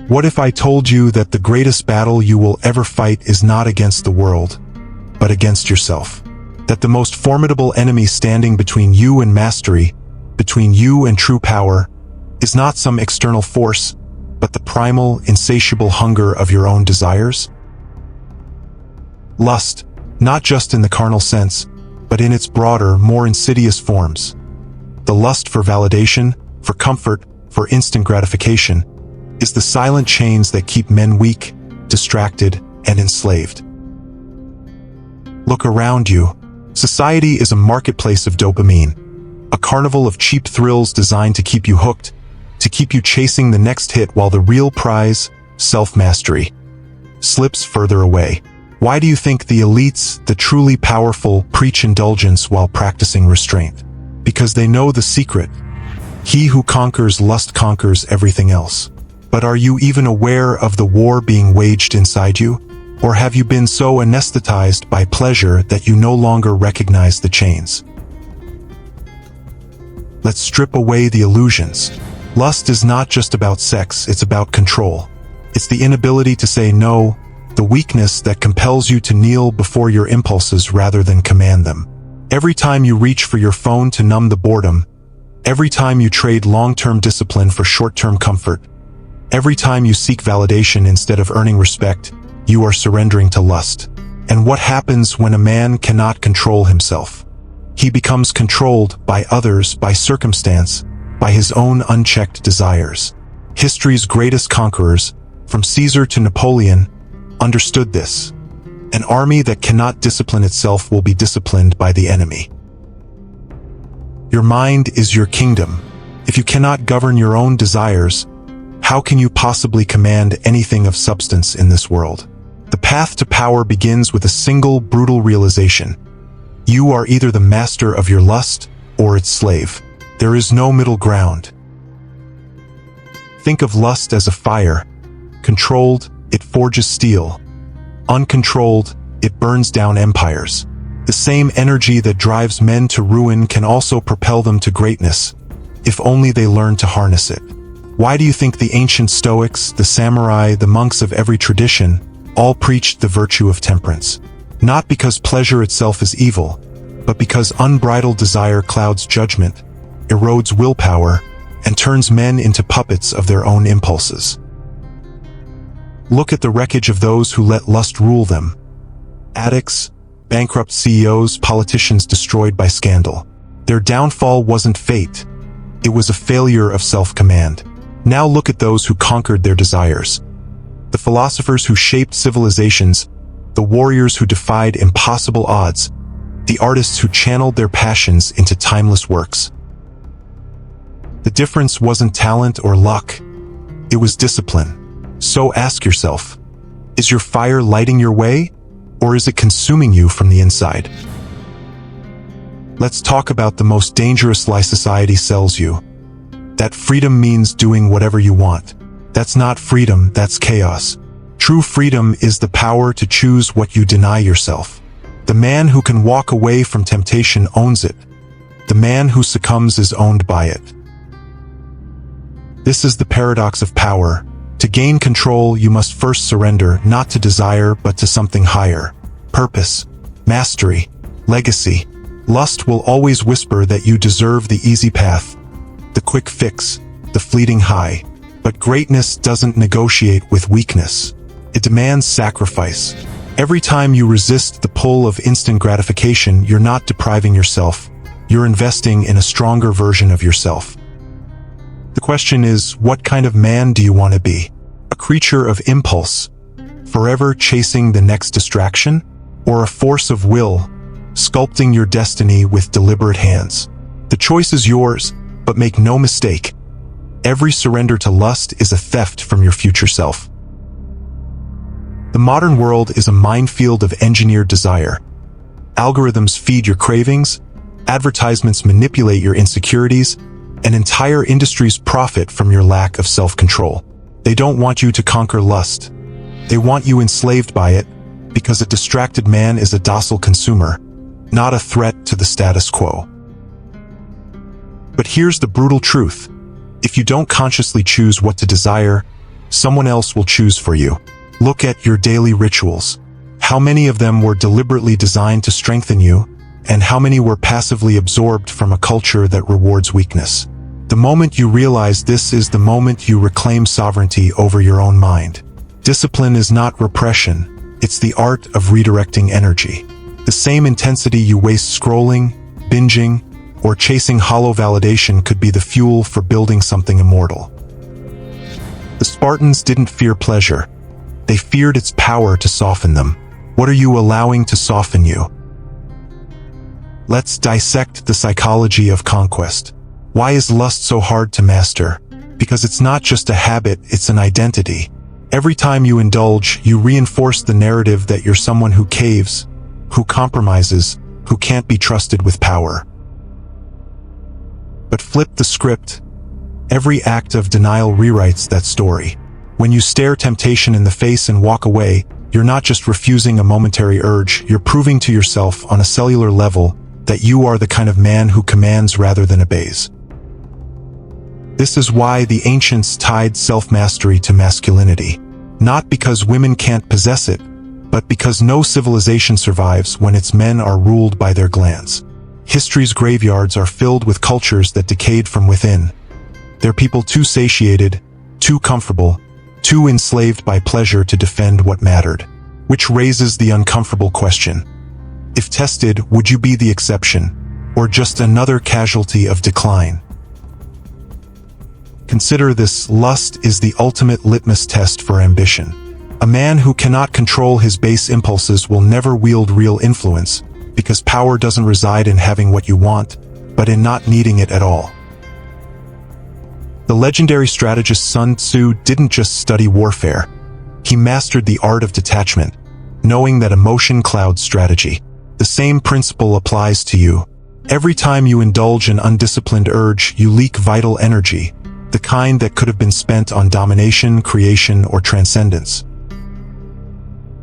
What if I told you that the greatest battle you will ever fight is not against the world, but against yourself? That the most formidable enemy standing between you and mastery, between you and true power, is not some external force, but the primal, insatiable hunger of your own desires? Lust, not just in the carnal sense, but in its broader, more insidious forms. The lust for validation, for comfort, for instant gratification, is the silent chains that keep men weak, distracted, and enslaved. Look around you. Society is a marketplace of dopamine, a carnival of cheap thrills designed to keep you hooked, to keep you chasing the next hit while the real prize, self-mastery, slips further away. Why do you think the elites, the truly powerful, preach indulgence while practicing restraint? Because they know the secret. He who conquers lust conquers everything else. But are you even aware of the war being waged inside you? Or have you been so anesthetized by pleasure that you no longer recognize the chains? Let's strip away the illusions. Lust is not just about sex, it's about control. It's the inability to say no, the weakness that compels you to kneel before your impulses rather than command them. Every time you reach for your phone to numb the boredom, every time you trade long-term discipline for short-term comfort, every time you seek validation instead of earning respect, you are surrendering to lust. And what happens when a man cannot control himself? He becomes controlled by others, by circumstance, by his own unchecked desires. History's greatest conquerors, from Caesar to Napoleon, understood this. An army that cannot discipline itself will be disciplined by the enemy. Your mind is your kingdom. If you cannot govern your own desires, how can you possibly command anything of substance in this world? The path to power begins with a single brutal realization. You are either the master of your lust or its slave. There is no middle ground. Think of lust as a fire. Controlled, it forges steel. Uncontrolled, it burns down empires. The same energy that drives men to ruin can also propel them to greatness, if only they learn to harness it. Why do you think the ancient Stoics, the samurai, the monks of every tradition, all preached the virtue of temperance? Not because pleasure itself is evil, but because unbridled desire clouds judgment, erodes willpower, and turns men into puppets of their own impulses. Look at the wreckage of those who let lust rule them. Addicts, bankrupt CEOs, politicians destroyed by scandal. Their downfall wasn't fate. It was a failure of self-command. Now look at those who conquered their desires. The philosophers who shaped civilizations, the warriors who defied impossible odds, the artists who channeled their passions into timeless works. The difference wasn't talent or luck. It was discipline. So ask yourself, is your fire lighting your way, or is it consuming you from the inside? Let's talk about the most dangerous lie society sells you. That freedom means doing whatever you want. That's not freedom, that's chaos. True freedom is the power to choose what you deny yourself. The man who can walk away from temptation owns it. The man who succumbs is owned by it. This is the paradox of power. To gain control, you must first surrender, not to desire, but to something higher. Purpose, mastery, legacy. Lust will always whisper that you deserve the easy path, the quick fix, the fleeting high. But greatness doesn't negotiate with weakness. It demands sacrifice. Every time you resist the pull of instant gratification, you're not depriving yourself. You're investing in a stronger version of yourself. The question is, what kind of man do you want to be? A creature of impulse, forever chasing the next distraction? Or a force of will, sculpting your destiny with deliberate hands? The choice is yours, but make no mistake. Every surrender to lust is a theft from your future self. The modern world is a minefield of engineered desire. Algorithms feed your cravings, advertisements manipulate your insecurities, and entire industries profit from your lack of self-control. They don't want you to conquer lust. They want you enslaved by it, because a distracted man is a docile consumer, not a threat to the status quo. But here's the brutal truth. If you don't consciously choose what to desire, someone else will choose for you. Look at your daily rituals. How many of them were deliberately designed to strengthen you, and how many were passively absorbed from a culture that rewards weakness? The moment you realize this is the moment you reclaim sovereignty over your own mind. Discipline is not repression, it's the art of redirecting energy. The same intensity you waste scrolling, binging, or chasing hollow validation could be the fuel for building something immortal. The Spartans didn't fear pleasure. They feared its power to soften them. What are you allowing to soften you? Let's dissect the psychology of conquest. Why is lust so hard to master? Because it's not just a habit, it's an identity. Every time you indulge, you reinforce the narrative that you're someone who caves, who compromises, who can't be trusted with power. But flip the script. Every act of denial rewrites that story. When you stare temptation in the face and walk away, you're not just refusing a momentary urge, you're proving to yourself on a cellular level that you are the kind of man who commands rather than obeys. This is why the ancients tied self-mastery to masculinity. Not because women can't possess it, but because no civilization survives when its men are ruled by their glands. History's graveyards are filled with cultures that decayed from within. They're people too satiated, too comfortable, too enslaved by pleasure to defend what mattered. Which raises the uncomfortable question. If tested, would you be the exception, or just another casualty of decline? Consider this: lust is the ultimate litmus test for ambition. A man who cannot control his base impulses will never wield real influence, because power doesn't reside in having what you want, but in not needing it at all. The legendary strategist Sun Tzu didn't just study warfare. He mastered the art of detachment, knowing that emotion clouds strategy. The same principle applies to you. Every time you indulge an undisciplined urge, you leak vital energy, the kind that could have been spent on domination, creation, or transcendence.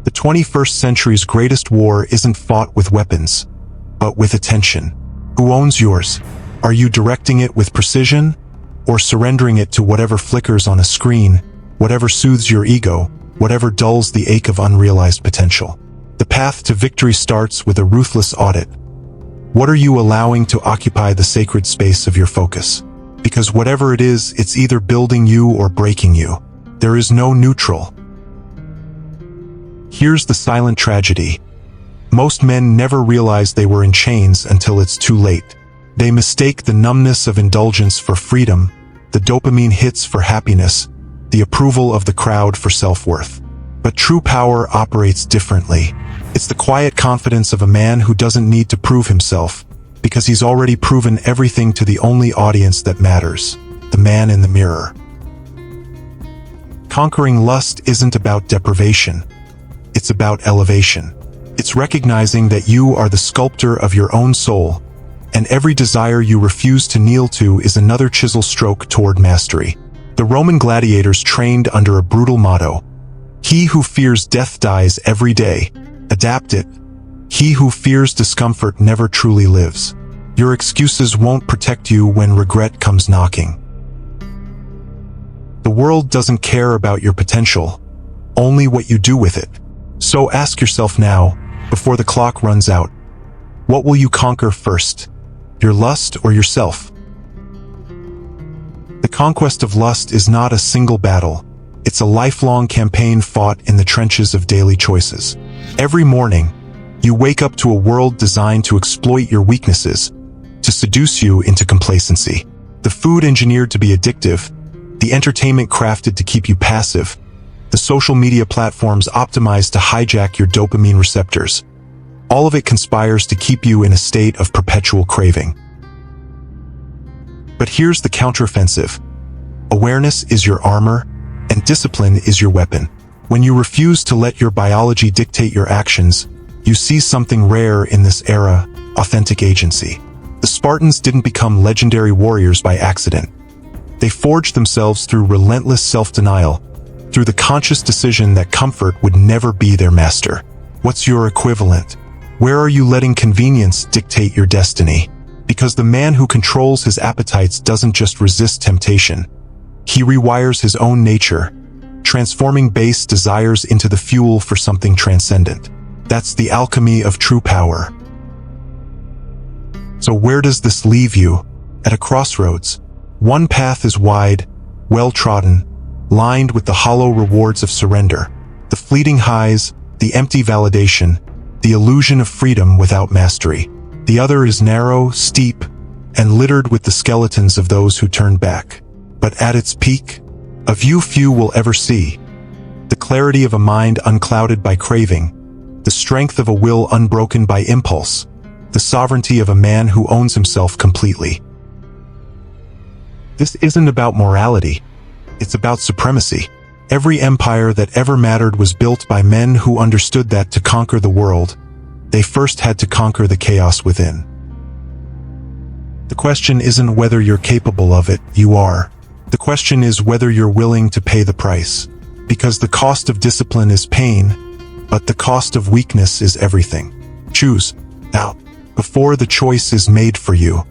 The 21st century's greatest war isn't fought with weapons, but with attention. Who owns yours? Are you directing it with precision, or surrendering it to whatever flickers on a screen, whatever soothes your ego, whatever dulls the ache of unrealized potential? The path to victory starts with a ruthless audit. What are you allowing to occupy the sacred space of your focus? Because whatever it is, it's either building you or breaking you. There is no neutral. Here's the silent tragedy. Most men never realize they were in chains until it's too late. They mistake the numbness of indulgence for freedom, the dopamine hits for happiness, the approval of the crowd for self-worth. But true power operates differently. It's the quiet confidence of a man who doesn't need to prove himself, because he's already proven everything to the only audience that matters, the man in the mirror. Conquering lust isn't about deprivation. It's about elevation. It's recognizing that you are the sculptor of your own soul, and every desire you refuse to kneel to is another chisel stroke toward mastery. The Roman gladiators trained under a brutal motto: "He who fears death dies every day. Adapt it. He who fears discomfort never truly lives." Your excuses won't protect you when regret comes knocking. The world doesn't care about your potential, only what you do with it. So ask yourself now, before the clock runs out, what will you conquer first? Your lust or yourself? The conquest of lust is not a single battle. It's a lifelong campaign fought in the trenches of daily choices. Every morning, you wake up to a world designed to exploit your weaknesses, to seduce you into complacency. The food engineered to be addictive, the entertainment crafted to keep you passive, the social media platforms optimized to hijack your dopamine receptors. All of it conspires to keep you in a state of perpetual craving. But here's the counteroffensive. Awareness is your armor, and discipline is your weapon. When you refuse to let your biology dictate your actions, you see something rare in this era: authentic agency. The Spartans didn't become legendary warriors by accident. They forged themselves through relentless self-denial, through the conscious decision that comfort would never be their master. What's your equivalent? Where are you letting convenience dictate your destiny? Because the man who controls his appetites doesn't just resist temptation. He rewires his own nature, transforming base desires into the fuel for something transcendent. That's the alchemy of true power. So where does this leave you? At a crossroads. One path is wide, well-trodden, lined with the hollow rewards of surrender, the fleeting highs, the empty validation, the illusion of freedom without mastery. The other is narrow, steep, and littered with the skeletons of those who turned back. But at its peak, a view few will ever see. The clarity of a mind unclouded by craving, the strength of a will unbroken by impulse, the sovereignty of a man who owns himself completely. This isn't about morality. It's about supremacy. Every empire that ever mattered was built by men who understood that to conquer the world, they first had to conquer the chaos within. The question isn't whether you're capable of it, you are. The question is whether you're willing to pay the price. Because the cost of discipline is pain, but the cost of weakness is everything. Choose, now, before the choice is made for you.